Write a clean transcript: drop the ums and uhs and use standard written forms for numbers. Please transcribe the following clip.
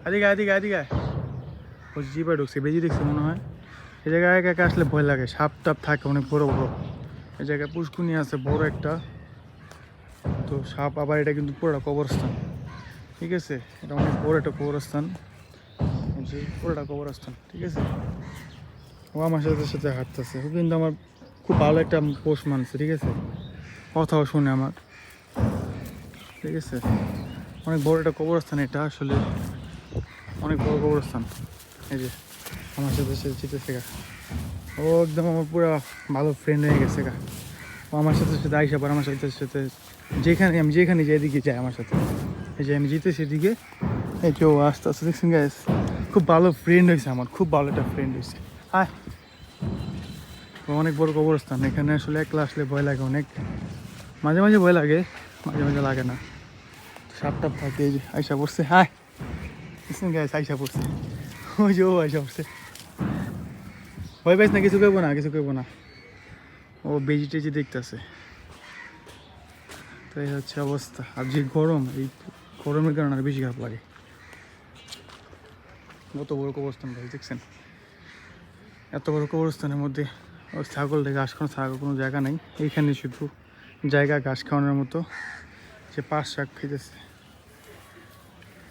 এদিকে এদিকে এদিকে ওই জিপে ঢুকছে, বেজি দেখছে মনে হয়। এই জায়গায় একা একা আসলে ভয় লাগে, সাপ টাপ থাকে অনেক বড় বড়। এই জায়গায় পুষ্কুনি আছে বড় একটা, তো সাপ। আবার এটা কিন্তু পুরোটা কবরস্থান, ঠিক আছে? এটা অনেক বড় একটা কবরস্থান, যে পুরোটা কবরস্থান, ঠিক আছে? ও আমার সাথে সাথে হাঁটতেছে, ও কিন্তু আমার খুব ভালো একটা পোষ মানছে, ঠিক আছে? কথাও শুনে আমার, ঠিক আছে? অনেক বড় একটা কবরস্থান এটা, আসলে অনেক বড় কবরস্থান। এই যে আমার সাথে সাথে যেতেছে গা, ও একদম আমার পুরো ভালো ফ্রেন্ড হয়ে গেছে গা। ও আমার সাথে সাথে আইসা পর আমার সাথে সাথে আমি যেখানে যাই এদিকে যায় আমার সাথে। এই যে আমি যেতেছি এদিকে, এই যে ও আস্তে আস্তে দেখছেন গাইস, খুব ভালো ফ্রেন্ড হয়েছে আমার, খুব ভালো একটা ফ্রেন্ড হয়েছে। হায়, অনেক বড় কবরস্থান, এখানে আসলে একলা আসলে ভয় লাগে অনেক, মাঝে মাঝে ভয় লাগে, মাঝে মাঝে লাগে না। সাপ টাপ থাকে, এই যে আইসা পড়ছে। হায়, দেখছেন গাইস, আইসা পড়ছে, ওই যে ও আইসা পড়ছে। ভয় পাইস না, কিছু করবো না, কিছু করবো না, ও বেজি টেজি দেখতেছে। তো এই হচ্ছে অবস্থা। আর যে গরম, এই গরমের কারণে আর বেশি খারাপ লাগে। কত বড় কবরস্থান ভাই, দেখছেন? এত বড় কবরস্থানের মধ্যে ওই ছাগল দেখে ঘাস খাওয়ানো ছাগল কোনো জায়গা নেই, এইখানে শুধু জায়গা ঘাস খাওয়ানোর মতো। যে পাশ শাক খেতেছে।